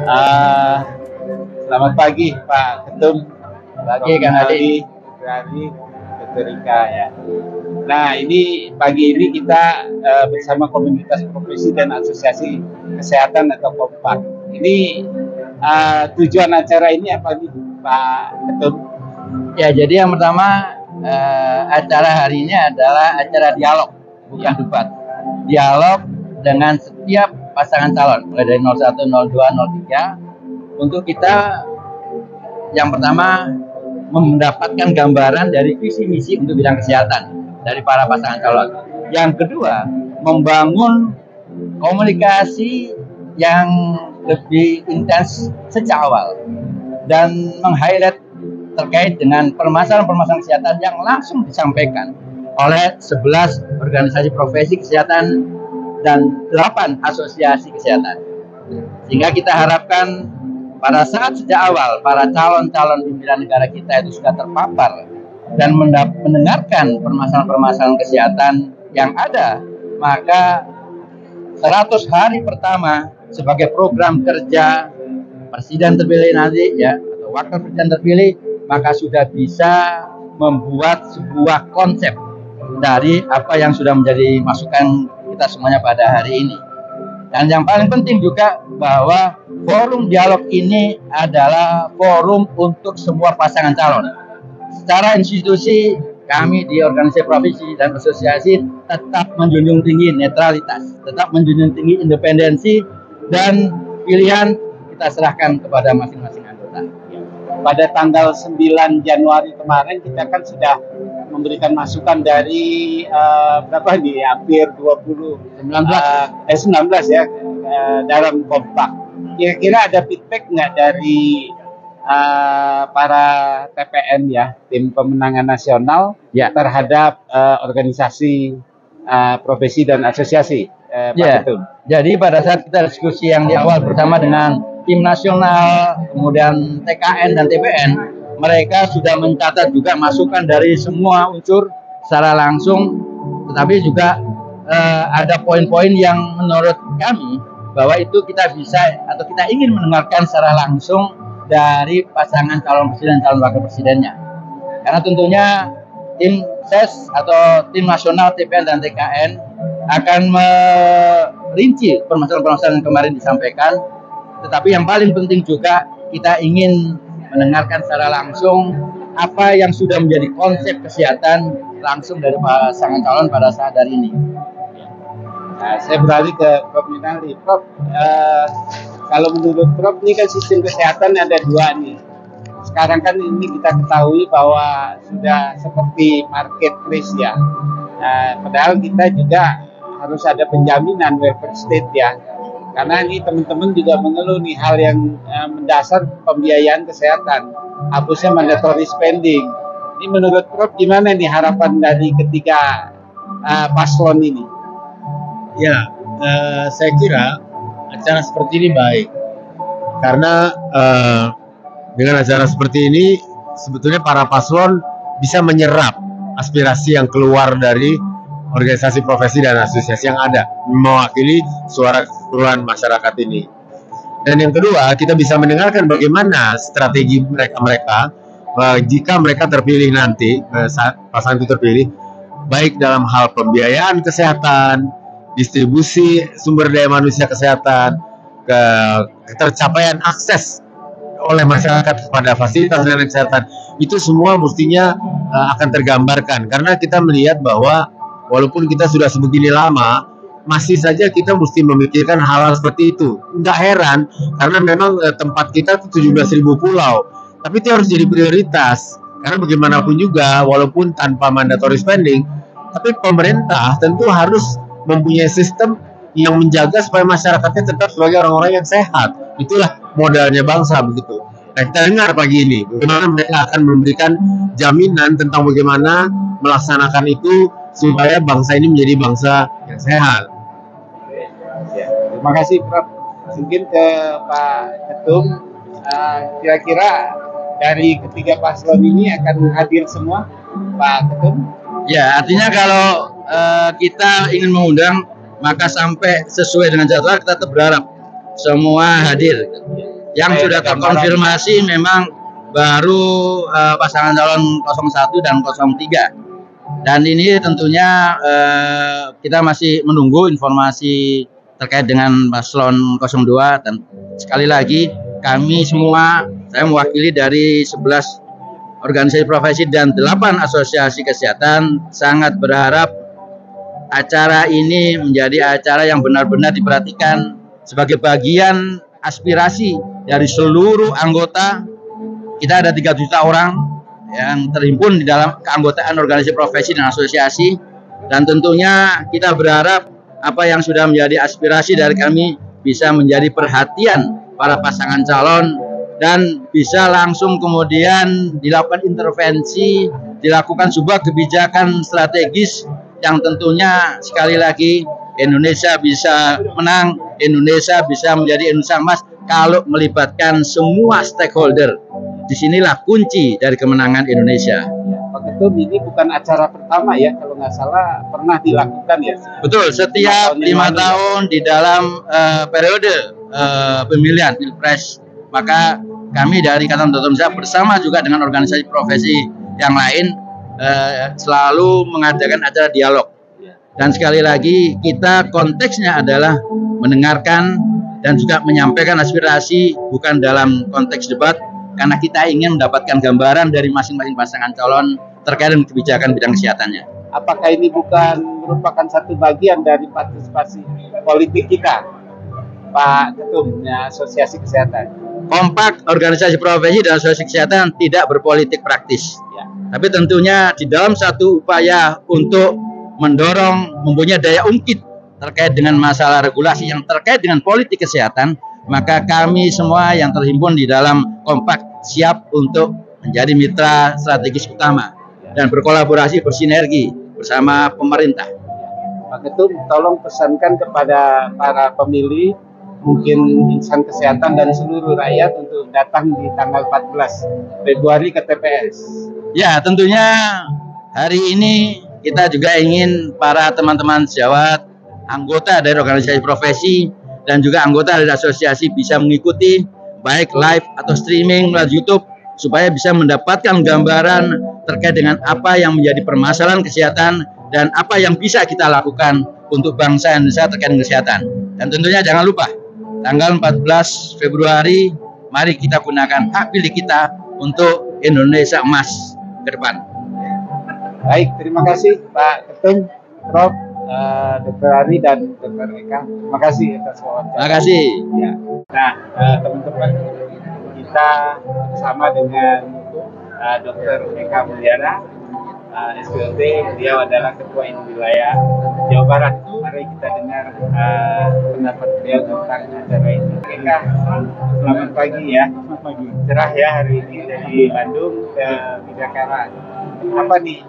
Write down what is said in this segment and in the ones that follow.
Ah, Selamat pagi Pak Ketum, Pagi Kang Adi. Dr. Rika ya. Nah ini pagi ini kita bersama komunitas profesi dan asosiasi kesehatan atau Kompak. Ini tujuan acara ini apa nih Pak Ketum? Ya, jadi yang pertama acara hari ini adalah acara dialog, bukan debat. Dialog dengan setiap pasangan calon, mulai dari 01, 02, 03, untuk kita yang pertama mendapatkan gambaran dari visi misi untuk bidang kesehatan dari para pasangan calon. Yang kedua, membangun komunikasi yang lebih intens sejak awal dan meng-highlight terkait dengan permasalahan-permasalahan kesehatan yang langsung disampaikan oleh 11 organisasi profesi kesehatan dan 8 asosiasi kesehatan. Sehingga kita harapkan pada saat sejak awal para calon-calon pimpinan negara kita itu sudah terpapar dan mendengarkan permasalahan-permasalahan kesehatan yang ada, maka 100 hari pertama sebagai program kerja presiden terpilih nanti ya, atau wakil presiden terpilih, maka sudah bisa membuat sebuah konsep dari apa yang sudah menjadi masukan kita semuanya pada hari ini. Dan yang paling penting juga bahwa forum dialog ini adalah forum untuk semua pasangan calon. Secara institusi, kami di organisasi profesi dan asosiasi tetap menjunjung tinggi netralitas, tetap menjunjung tinggi independensi, dan pilihan kita serahkan kepada masing-masing anggota. Pada tanggal 9 Januari kemarin kita kan sudah memberikan masukan dari berapa nih, hampir 19 ya dalam Kompak. Kira-kira ada feedback nggak dari para TPN ya, tim pemenangan nasional ya, terhadap organisasi profesi dan asosiasi Pak Ketum? Jadi pada saat kita diskusi yang di awal bersama dengan tim nasional, kemudian TKN dan TPN, mereka sudah mencatat juga masukan dari semua unsur secara langsung, tetapi juga ada poin-poin yang menurut kami bahwa itu kita bisa atau kita ingin mendengarkan secara langsung dari pasangan calon presiden dan calon wakil presidennya. Karena tentunya tim SES atau tim nasional TPN dan TKN akan merinci permasalahan-permasalahan yang kemarin disampaikan, tetapi yang paling penting juga kita ingin mendengarkan secara langsung apa yang sudah menjadi konsep kesehatan langsung dari pasangan calon pada saat hari ini. Nah, saya beralih ke Prof. Yunali. Prof, kalau menurut Prof, ini kan sistem kesehatan ada dua nih. Sekarang kan ini kita ketahui bahwa sudah seperti marketplace ya. Padahal kita juga harus ada penjaminan welfare state ya. Karena ini teman-teman juga mengeluh nih hal yang mendasar pembiayaan kesehatan, hapusnya mandatory spending. Ini menurut Prof gimana nih harapan dari ketiga paslon ini? Ya, saya kira acara seperti ini baik karena dengan acara seperti ini sebetulnya para paslon bisa menyerap aspirasi yang keluar dari organisasi profesi dan asosiasi yang ada mewakili suara keseluruhan masyarakat ini. Dan yang kedua, kita bisa mendengarkan bagaimana strategi mereka jika mereka terpilih nanti, saat pasangan itu terpilih, baik dalam hal pembiayaan kesehatan, distribusi sumber daya manusia kesehatan, ketercapaian akses oleh masyarakat kepada fasilitas layanan kesehatan, itu semua mestinya akan tergambarkan. Karena kita melihat bahwa walaupun kita sudah sebegini lama, masih saja kita mesti memikirkan hal-hal seperti itu. Nggak heran, karena memang tempat kita 17.000 pulau, tapi itu harus jadi prioritas. Karena bagaimanapun juga, walaupun tanpa mandatory spending, tapi pemerintah tentu harus mempunyai sistem yang menjaga supaya masyarakatnya tetap sebagai orang-orang yang sehat. Itulah modalnya bangsa begitu. Nah, kita dengar pagi ini bagaimana mereka akan memberikan jaminan tentang bagaimana melaksanakan itu supaya bangsa ini menjadi bangsa yang sehat. Ya, terima kasih Prof. Mungkin ke Pak Ketum, kira-kira dari ketiga paslon ini akan hadir semua Pak Ketum? Ya, artinya kalau kita ingin mengundang, maka sampai sesuai dengan jadwal kita tetap berharap semua hadir. Yang sudah terkonfirmasi memang baru pasangan calon 01 dan 03. Dan ini tentunya kita masih menunggu informasi terkait dengan paslon 02, dan sekali lagi kami semua, saya mewakili dari 11 organisasi profesi dan 8 asosiasi kesehatan, sangat berharap acara ini menjadi acara yang benar-benar diperhatikan sebagai bagian aspirasi dari seluruh anggota. Kita ada 3 juta orang yang terhimpun di dalam keanggotaan organisasi profesi dan asosiasi, dan tentunya kita berharap apa yang sudah menjadi aspirasi dari kami bisa menjadi perhatian para pasangan calon dan bisa langsung kemudian dilakukan intervensi, dilakukan sebuah kebijakan strategis yang tentunya sekali lagi Indonesia bisa menang, Indonesia bisa menjadi Indonesia emas kalau melibatkan semua stakeholder. Disinilah kunci dari kemenangan Indonesia. Pak Ketum, ini bukan acara pertama ya, kalau nggak salah pernah dilakukan ya? Betul, setiap 5 tahun di dalam periode pemilihan Pilpres, maka kami dari Ikatan Dokter Indonesia bersama juga dengan organisasi profesi yang lain selalu mengadakan acara dialog. Dan sekali lagi kita konteksnya adalah mendengarkan dan juga menyampaikan aspirasi, bukan dalam konteks debat, karena kita ingin mendapatkan gambaran dari masing-masing pasangan calon terkait dengan kebijakan bidang kesehatannya. Apakah ini bukan merupakan satu bagian dari partisipasi politik kita, Pak Ketum, Asosiasi Kesehatan? Kompak organisasi profesi dan asosiasi kesehatan tidak berpolitik praktis. Ya. Tapi tentunya di dalam satu upaya untuk mendorong mempunyai daya ungkit terkait dengan masalah regulasi yang terkait dengan politik kesehatan, maka kami semua yang terhimpun di dalam Kompak siap untuk menjadi mitra strategis utama dan berkolaborasi bersinergi bersama pemerintah. Pak Ketum, tolong pesankan kepada para pemilih, mungkin insan kesehatan dan seluruh rakyat untuk datang di tanggal 14 Februari ke TPS. Ya, tentunya hari ini kita juga ingin para teman-teman sejawat, anggota dari organisasi profesi, dan juga anggota dari asosiasi bisa mengikuti baik live atau streaming melalui YouTube, supaya bisa mendapatkan gambaran terkait dengan apa yang menjadi permasalahan kesehatan dan apa yang bisa kita lakukan untuk bangsa Indonesia terkait dengan kesehatan. Dan tentunya jangan lupa, tanggal 14 Februari, mari kita gunakan hak pilih kita untuk Indonesia emas ke depan. Baik, terima kasih Pak Ketum, Prof. Dr. Ari dan Dr. Eka. Terima kasih atas wawancara. Terima kasih. Ya. Nah, teman-teman, kita bersama dengan Dr. Eka Mulyana, SPLT. Beliau adalah Ketua Inti Wilayah Jawa Barat. Mari kita dengar pendapat beliau tentang acara ini. Eka, selamat pagi ya. Selamat pagi. Cerah ya hari ini dari Bandung ke Bidakara. Apa nih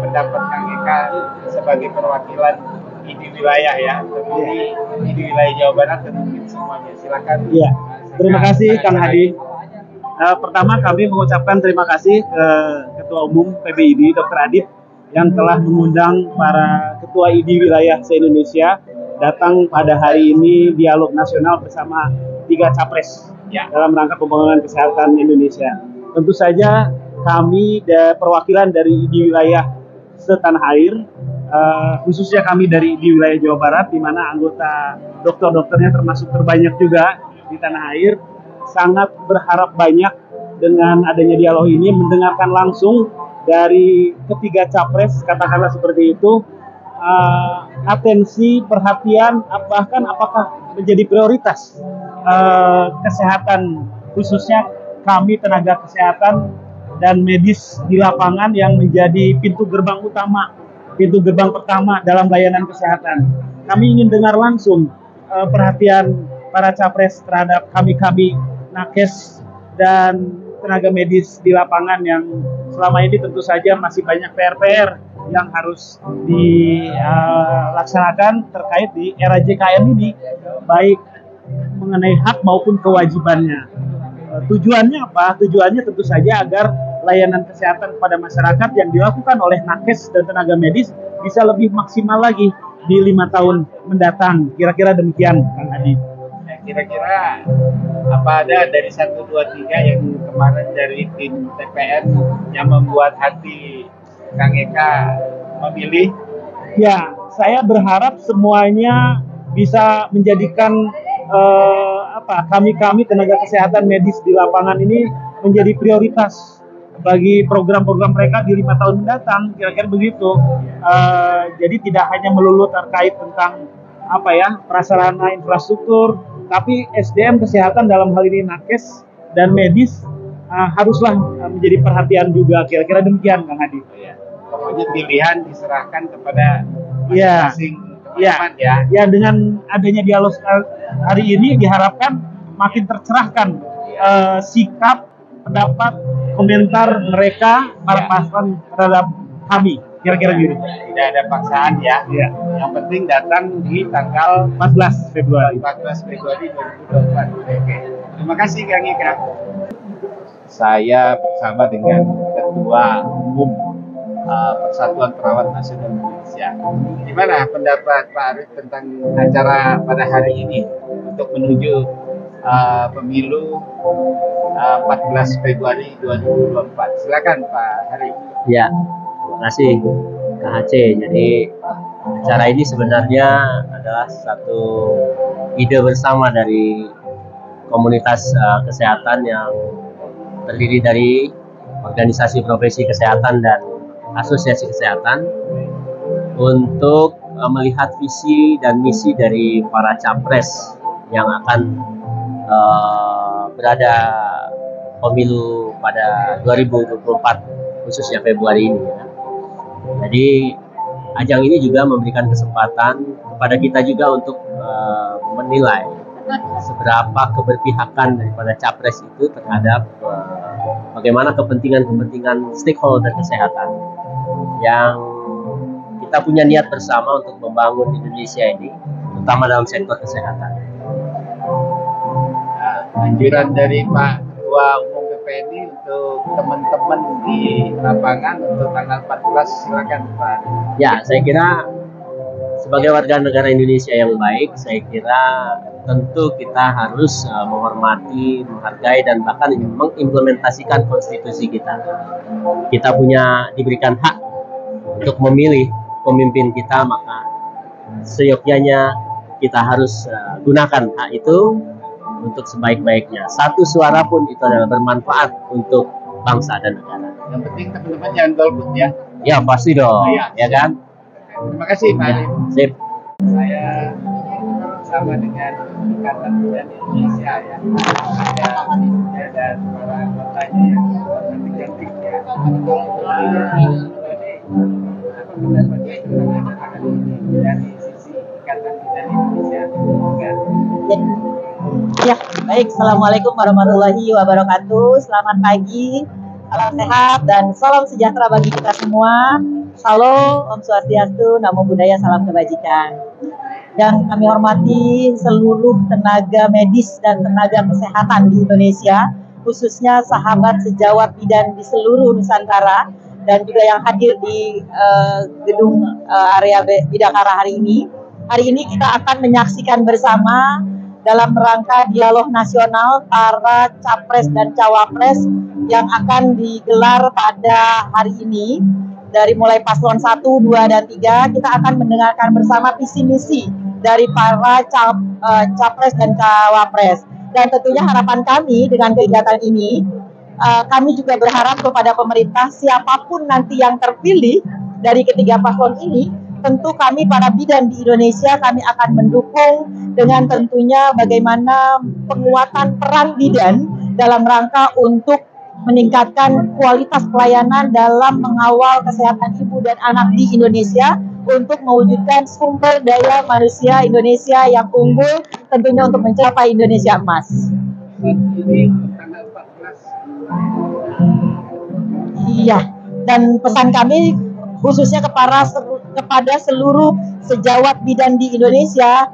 pendapat Kang Eka sebagai perwakilan IDI wilayah ya, terpilih IDI wilayah Jawa Barat dan mungkin semuanya, silakan. Iya, terima kasih Kang Hadi. Pertama kami mengucapkan terima kasih ke Ketua Umum PBID Dr. Adib yang telah mengundang para Ketua IDI wilayah se-Indonesia datang pada hari ini dialog nasional bersama 3 capres Ya. dalam rangka pembangunan kesehatan Indonesia. Tentu saja kami perwakilan dari IDI wilayah setanah air, khususnya kami dari IDI wilayah Jawa Barat, di mana anggota dokter-dokternya termasuk terbanyak juga di tanah air, sangat berharap banyak dengan adanya dialog ini, mendengarkan langsung dari ketiga capres, katakanlah seperti itu, atensi, perhatian, bahkan apakah menjadi prioritas kesehatan, khususnya kami tenaga kesehatan dan medis di lapangan yang menjadi pintu gerbang utama, pintu gerbang pertama dalam layanan kesehatan. Kami ingin dengar langsung perhatian para capres terhadap kami nakes dan tenaga medis di lapangan yang selama ini tentu saja masih banyak PR-PR yang harus dilaksanakan terkait di era JKN ini, baik mengenai hak maupun kewajibannya. Tujuannya apa? Tujuannya tentu saja agar layanan kesehatan kepada masyarakat yang dilakukan oleh nakes dan tenaga medis bisa lebih maksimal lagi di 5 tahun mendatang. Kira-kira demikian, Kang Adi. Kira-kira Apa ada dari 1, 2, 3 yang kemarin dari tim TPN yang membuat hati Kang Eka memilih? Ya, saya berharap semuanya bisa menjadikan kami tenaga kesehatan medis di lapangan ini menjadi prioritas bagi program-program mereka di 5 tahun mendatang, kira-kira begitu. Jadi tidak hanya melulu terkait tentang prasarana infrastruktur, tapi SDM kesehatan dalam hal ini nakes dan medis haruslah menjadi perhatian juga, kira-kira demikian Kang Hadi. Ya, pokoknya pilihan diserahkan kepada Ya, masing-masing teman-teman ya. Ya, dengan adanya dialog hari ini diharapkan makin tercerahkan sikap, pendapat, komentar mereka para paslon terhadap kami, kira-kira gitu. Tidak ada paksaan ya. Ya. Yang penting datang di tanggal 14 Februari. 2024. Oke. Terima kasih Kang Ika. Saya bersama dengan Ketua Umum Persatuan Perawat Nasional Indonesia. Gimana pendapat Pak Arief tentang acara pada hari ini untuk menuju pemilu 14 Februari 2024? Silakan Pak Arief. Ya, terima kasih Kak Aceh. Jadi acara ini sebenarnya adalah satu ide bersama dari komunitas kesehatan yang terdiri dari organisasi profesi kesehatan dan asosiasi kesehatan untuk melihat visi dan misi dari para capres yang akan berada pemilu pada 2024 khususnya Februari ini ya. Jadi ajang ini juga memberikan kesempatan kepada kita juga untuk menilai seberapa keberpihakan daripada capres itu terhadap bagaimana kepentingan stakeholder kesehatan yang kita punya niat bersama untuk membangun Indonesia ini, terutama dalam sektor kesehatan. Anjuran dari Pak Ketua Umum PPNI untuk teman-teman di lapangan untuk tanggal 14, silakan Pak. Ya, saya kira sebagai warga negara Indonesia yang baik, saya kira tentu kita harus menghormati, menghargai, dan bahkan mengimplementasikan konstitusi kita. Kita diberikan hak untuk memilih pemimpin kita, maka seyogyanya kita harus gunakan hak itu untuk sebaik-baiknya. Satu suara pun itu adalah bermanfaat untuk bangsa dan negara. Yang penting teman-teman jangan golput ya. Ya pasti dong, ya kan? Terima kasih Pak Arief. Sip. Saya bersama dengan Ikatan Bidan Indonesia ya. Ada para anggotanya yang cantik-cantik ya. Jadi apa pendapatnya tentang acara ini dari sisi Ikatan Bidan Indonesia? Ya, baik. Assalamualaikum warahmatullahi wabarakatuh. Selamat pagi, salam sehat dan salam sejahtera bagi kita semua. Salam, Om Swastiastu, Namo Buddhaya, salam kebajikan. Yang kami hormati seluruh tenaga medis dan tenaga kesehatan di Indonesia, khususnya sahabat sejawat bidan di seluruh Nusantara dan juga yang hadir di gedung area Bidakara hari ini. Hari ini kita akan menyaksikan bersama dalam rangka dialog nasional para capres dan cawapres yang akan digelar pada hari ini. Dari mulai paslon 1, 2, dan 3, kita akan mendengarkan bersama visi misi dari para capres dan cawapres. Dan tentunya harapan kami dengan kegiatan ini, kami juga berharap kepada pemerintah siapapun nanti yang terpilih dari ketiga paslon ini, tentu kami para bidan di Indonesia kami akan mendukung dengan tentunya bagaimana penguatan peran bidan dalam rangka untuk meningkatkan kualitas pelayanan dalam mengawal kesehatan ibu dan anak di Indonesia untuk mewujudkan sumber daya manusia Indonesia yang unggul tentunya untuk mencapai Indonesia emas. Iya, dan pesan kami khususnya kepada seluruh sejawat bidan di Indonesia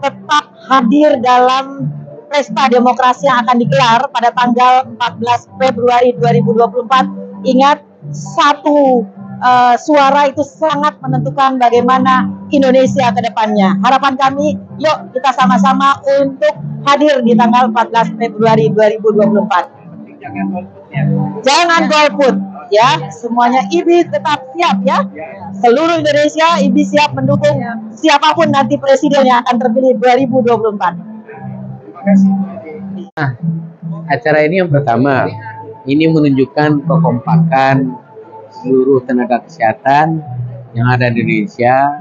tetap hadir dalam pesta demokrasi yang akan digelar pada tanggal 14 Februari 2024. Ingat, satu suara itu sangat menentukan bagaimana Indonesia ke depannya. Harapan kami, yuk kita sama-sama untuk hadir di tanggal 14 Februari 2024. Jangan golput ya, semuanya IBI tetap siap ya. Seluruh Indonesia IBI siap mendukung siapapun nanti presiden yang akan terpilih 2024. Acara ini yang pertama, ini menunjukkan kekompakan seluruh tenaga kesehatan yang ada di Indonesia.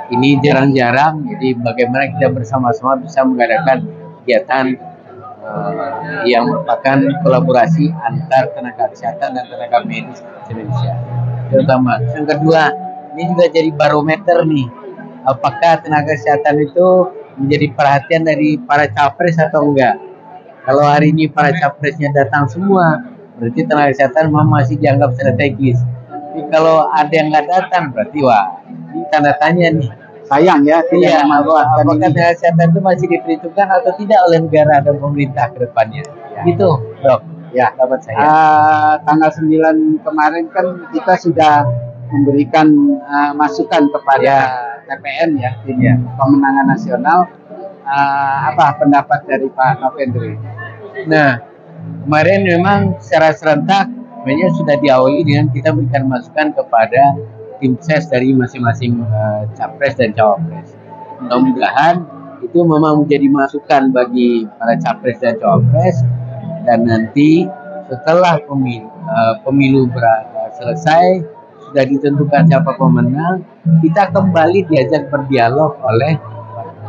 Ini jarang-jarang, jadi bagaimana kita bersama-sama bisa mengadakan kegiatan yang merupakan kolaborasi antar tenaga kesehatan dan tenaga medis Indonesia. Terutama. Yang kedua, ini juga jadi barometer nih, apakah tenaga kesehatan itu menjadi perhatian dari para capres atau enggak. Kalau hari ini para capresnya datang semua, berarti tenaga kesehatan masih dianggap strategis. Tapi kalau ada yang nggak datang, berarti wah, ini tanda tanya nih. Sayang ya, Iya, apakah tenaga kesehatan itu masih diperhitungkan atau tidak oleh negara dan pemerintah ke depannya? Ya. Gitu, Dok. Ya, Dapat saya. Tanggal 9 kemarin kan kita sudah memberikan masukan kepada TPN ya, tim pemenangan nasional. Apa pendapat dari Pak Novendri? Nah, kemarin memang secara serentak sebenarnya sudah diawali dengan kita berikan masukan kepada tim ses dari masing-masing capres dan cawapres. Mudah-mudahan itu memang menjadi masukan bagi para capres dan cawapres, dan nanti setelah pemilu selesai sudah ditentukan siapa pemenang, kita kembali diajak berdialog oleh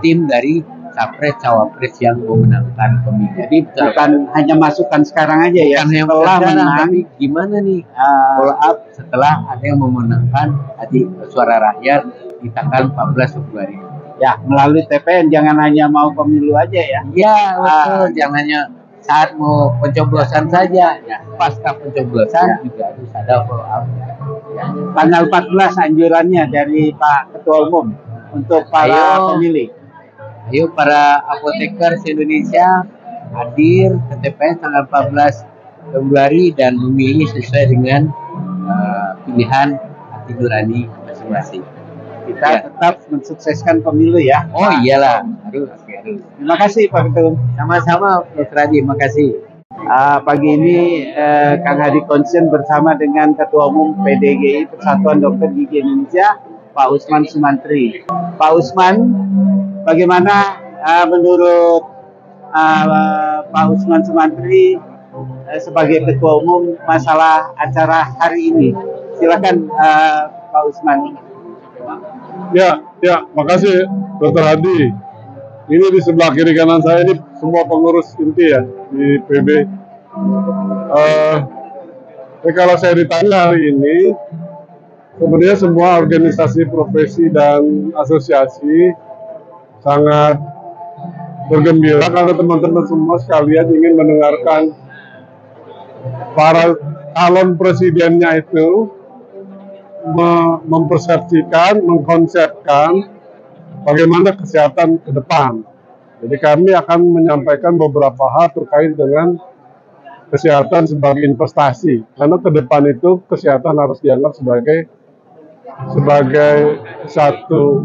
tim dari capres cawapres yang memenangkan pemilu. Jadi bukan hanya masukan sekarang aja ya, Bukan setelah menang. tapi gimana nih follow up setelah ada yang memenangkan hati suara rakyat di tanggal 14 Februari. Ya, melalui TPN, jangan hanya mau pemilu aja ya. Iya, betul. Jangan hanya saat mau pencoblosan saja, ya, pasca pencoblosan juga harus ada follow up. Ya. Tanggal 14 anjurannya dari Pak Ketua Umum untuk para pemilih. Ayo para apoteker se-Indonesia hadir ke TPS tanggal 14 Februari dan memilih sesuai dengan pilihan hati nurani masing-masing. Kita tetap mensukseskan pemilu ya. Oh iyalah, harus. Terima kasih Pak Ketua Umum. Sama-sama, Dr. Adi, makasih. Pagi ini Kang Hadi Konsen bersama dengan Ketua Umum PDGI Persatuan Dokter Gigi Indonesia, Pak Usman Sumantri. Pak Usman, bagaimana menurut Pak Usman Sumantri sebagai Ketua Umum masalah acara hari ini? Silakan Pak Usman. Ya, makasih Dr. Hadi. Ini di sebelah kiri kanan saya ini semua pengurus inti ya di PB. Kalau saya ditanya hari ini, sebenarnya semua organisasi profesi dan asosiasi sangat bergembira karena teman-teman semua sekalian ingin mendengarkan para calon presidennya itu mempersepsikan, mengkonsepkan bagaimana kesehatan ke depan. Jadi kami akan menyampaikan beberapa hal terkait dengan kesehatan sebagai investasi. Karena ke depan itu kesehatan harus dianggap sebagai satu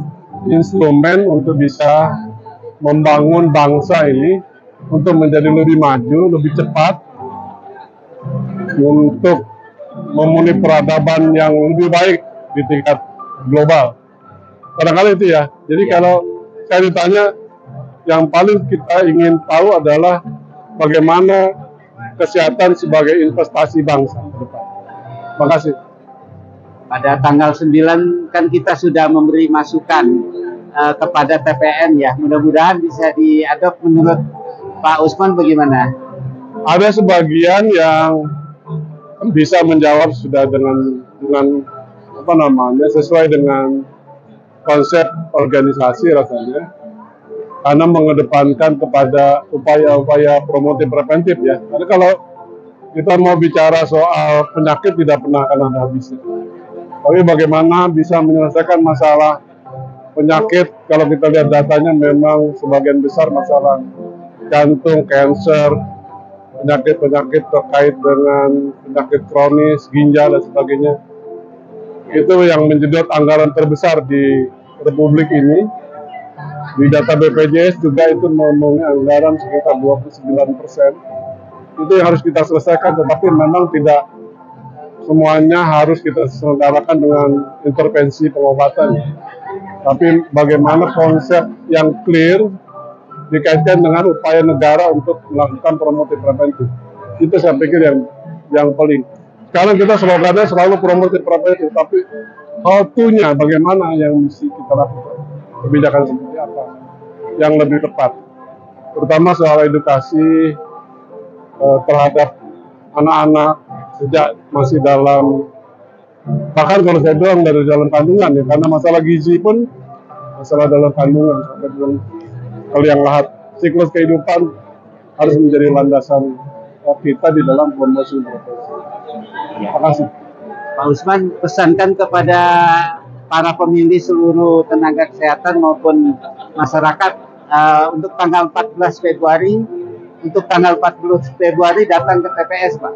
instrumen untuk bisa membangun bangsa ini untuk menjadi lebih maju, lebih cepat, untuk memenuhi peradaban yang lebih baik di tingkat global. Kadang-kadang itu ya. Jadi kalau saya ditanya, yang paling kita ingin tahu adalah bagaimana kesehatan sebagai investasi bangsa ke depan. Terima kasih. Pada tanggal 9 kan kita sudah memberi masukan kepada TPN ya. Mudah-mudahan bisa diadop. Menurut Pak Usman bagaimana? Ada sebagian yang bisa menjawab sudah dengan apa namanya, sesuai dengan konsep organisasi rasanya, karena mengedepankan kepada upaya-upaya promotif preventif ya. Karena kalau kita mau bicara soal penyakit tidak pernah akan ada habisnya. Tapi bagaimana bisa menyelesaikan masalah penyakit, kalau kita lihat datanya memang sebagian besar masalah jantung, kanker, penyakit-penyakit terkait dengan penyakit kronis, ginjal dan sebagainya. Itu yang menjedot anggaran terbesar di Republik ini. Di data BPJS juga itu memenuhi anggaran sekitar 29%. Itu yang harus kita selesaikan, tetapi memang tidak semuanya harus kita selenggarakan dengan intervensi pengobatan. Tapi bagaimana konsep yang clear dikaitkan dengan upaya negara untuk melakukan promotif preventif. Itu saya pikir yang paling. Sekarang kita slogannya selalu promotif preventif, tapi how to-nya bagaimana yang mesti kita lakukan. Kebijakan seperti apa yang lebih tepat. Terutama soal edukasi terhadap anak-anak sejak masih dalam, bahkan kalau saya bilang dari dalam kandungan ya, karena masalah gizi pun masalah dalam kandungan sampai dengan yang lahat. Siklus kehidupan harus menjadi landasan kita di dalam promosi profesi. Terima kasih. Pak Usman, pesankan kepada para pemilih seluruh tenaga kesehatan maupun masyarakat untuk tanggal 14 Februari, untuk tanggal 14 Februari datang ke TPS, Pak.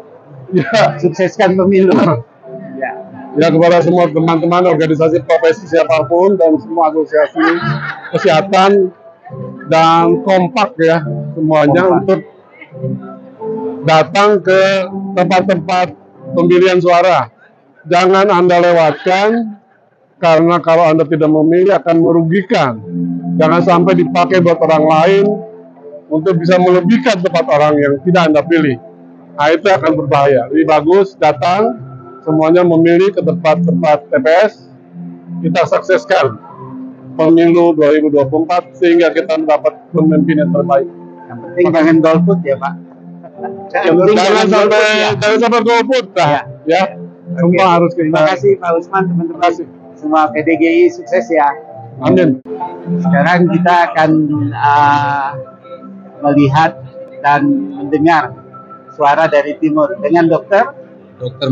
Ya, Sukseskan pemilu. ya kepada semua teman-teman organisasi profesi siapapun dan semua asosiasi kesehatan dan kompak ya semuanya untuk datang ke tempat-tempat pemilihan suara. Jangan Anda lewatkan, karena kalau Anda tidak memilih akan merugikan. Jangan sampai dipakai buat orang lain untuk bisa melebihkan tempat orang yang tidak Anda pilih. Nah, itu akan berbahaya. Lebih bagus datang, semuanya memilih ke tempat-tempat TPS, kita sukseskan pemilu 2024 sehingga kita mendapat pemimpin yang terbaik. Yang penting jangan golput ya, Pak. Jangan sampai golput, ya. Semua harus kita. Terima kasih Pak Usman, teman-teman. Semua PDGI sukses ya. Amin. Sekarang kita akan melihat dan mendengar suara dari timur dengan Dr.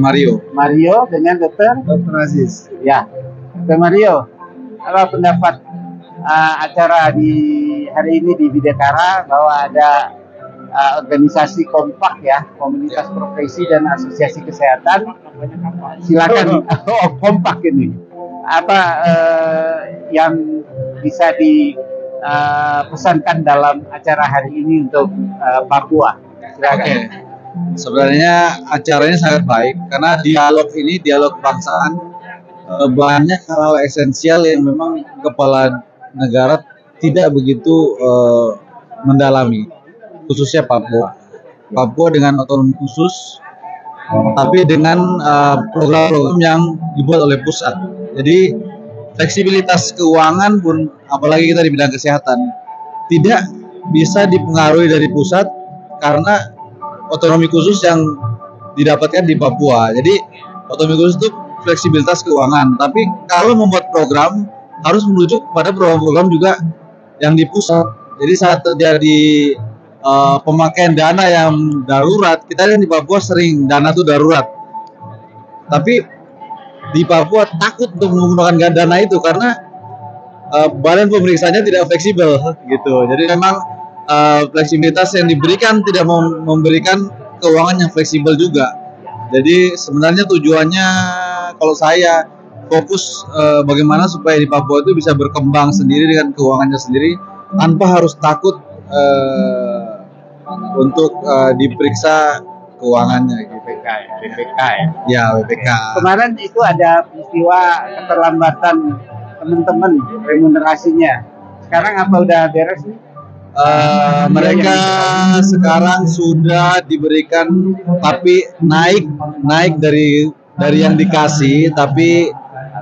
Mario. Dengan Dr. Aziz. Ya, Dr. Mario, apa pendapat acara di hari ini di Bidakara bahwa ada organisasi kompak ya, komunitas profesi dan asosiasi kesehatan. Silakan kompak ini. Apa yang bisa dipesankan dalam acara hari ini untuk Papua? Silakan. Oke. Sebenarnya acaranya sangat baik karena dialog ini, dialog kebangsaan, banyak hal esensial yang memang kepala negara tidak begitu mendalami, khususnya Papua dengan otonomi khusus, tapi dengan program-program yang dibuat oleh pusat. Jadi fleksibilitas keuangan pun, apalagi kita di bidang kesehatan, tidak bisa dipengaruhi dari pusat karena otonomi khusus yang didapatkan di Papua. Jadi otonomi khusus itu fleksibilitas keuangan, tapi kalau membuat program harus merujuk pada program-program juga yang di pusat. Jadi saat terjadi pemakaian dana yang darurat, kita kan di Papua sering dana itu darurat, tapi di Papua takut untuk menggunakan dana itu karena badan pemeriksaannya tidak fleksibel gitu. Jadi memang fleksibilitas yang diberikan tidak memberikan keuangan yang fleksibel juga. Jadi sebenarnya tujuannya kalau saya fokus bagaimana supaya di Papua itu bisa berkembang sendiri dengan keuangannya sendiri tanpa harus takut untuk diperiksa keuangannya gitu. BPK ya. Ya, BPK. Kemarin itu ada peristiwa keterlambatan teman-teman remunerasinya. Sekarang apa udah beres nih? Mereka sekarang sudah diberikan, tapi naik dari yang dikasih, tapi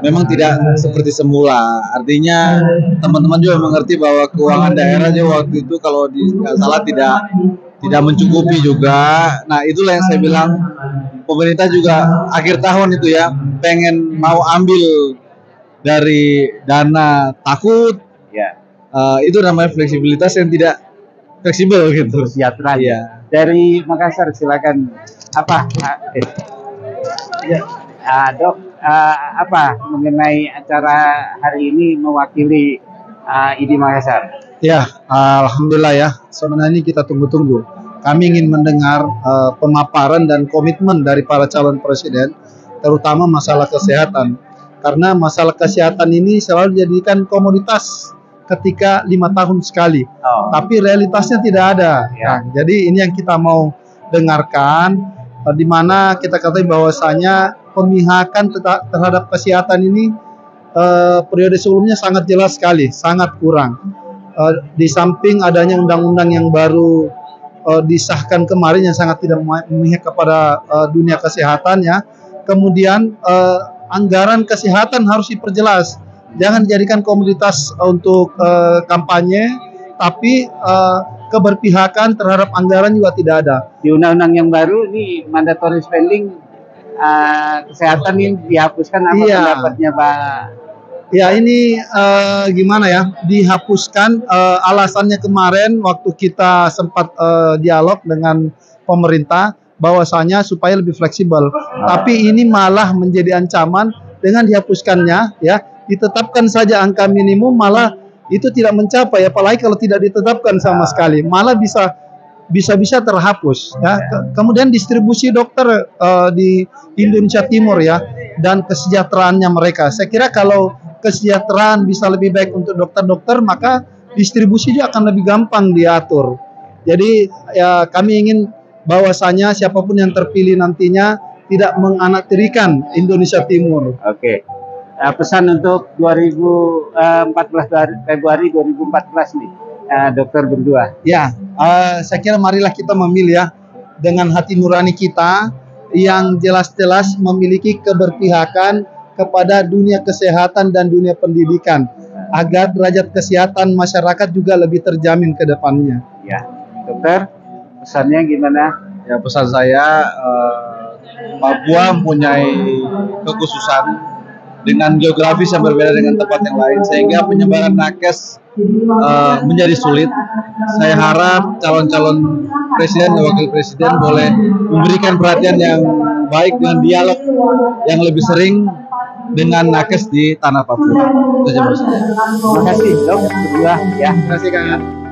memang tidak seperti semula. Artinya teman-teman juga mengerti bahwa keuangan daerahnya waktu itu kalau nggak salah tidak mencukupi juga. Nah, itulah yang saya bilang, pemerintah juga akhir tahun itu ya pengen mau ambil dari dana takut. Ya. Itu namanya fleksibilitas yang tidak fleksibel gitu. Kesejahteraan. Ya. Dari Makassar silakan. Apa? Ya. Dok, apa mengenai acara hari ini mewakili ID Makassar? Ya, alhamdulillah ya. Sebenarnya kita tunggu-tunggu. Kami ingin mendengar pemaparan dan komitmen dari para calon presiden, terutama masalah kesehatan. Karena masalah kesehatan ini selalu dijadikan komoditas ketika 5 tahun sekali. Tapi realitasnya tidak ada. Nah, jadi ini yang kita mau dengarkan, di mana kita katakan bahwasanya pemihakan terhadap kesehatan ini periode sebelumnya sangat jelas sekali, sangat kurang. Di samping adanya undang-undang yang baru disahkan kemarin yang sangat tidak memihak kepada dunia kesehatan ya. Kemudian anggaran kesehatan harus diperjelas. Jangan dijadikan komoditas untuk kampanye, tapi keberpihakan terhadap anggaran juga tidak ada. Di undang-undang yang baru ini mandatory spending kesehatan ini dihapuskan, apa pendapatnya Pak? Ya ini gimana ya, dihapuskan, alasannya kemarin waktu kita sempat dialog dengan pemerintah bahwasanya supaya lebih fleksibel. Tapi ini malah menjadi ancaman dengan dihapuskannya ya, ditetapkan saja angka minimum malah itu tidak mencapai, apalagi kalau tidak ditetapkan sama sekali, malah bisa terhapus ya. Kemudian distribusi dokter di Indonesia Timur ya, dan kesejahteraannya mereka. Saya kira kalau kesejahteraan bisa lebih baik untuk dokter-dokter, maka distribusinya akan lebih gampang diatur. Jadi ya kami ingin bahwasanya siapapun yang terpilih nantinya tidak menganaktirikan Indonesia Timur. Oke. Pesan untuk 14 Februari 2014 nih, dokter berdua. Ya, saya kira marilah kita memilih ya, dengan hati nurani kita yang jelas-jelas memiliki keberpihakan kepada dunia kesehatan dan dunia pendidikan, agar derajat kesehatan masyarakat juga lebih terjamin ke depannya. Ya, dokter, pesannya gimana? Ya, pesan saya, Papua mempunyai kekhususan dengan geografis yang berbeda dengan tempat yang lain, sehingga penyebaran nakes menjadi sulit. Saya harap calon-calon presiden dan wakil presiden boleh memberikan perhatian yang baik dengan dialog yang lebih sering dengan nakes di tanah Papua. Terima kasih dok berdua ya. Terima kasih Kang.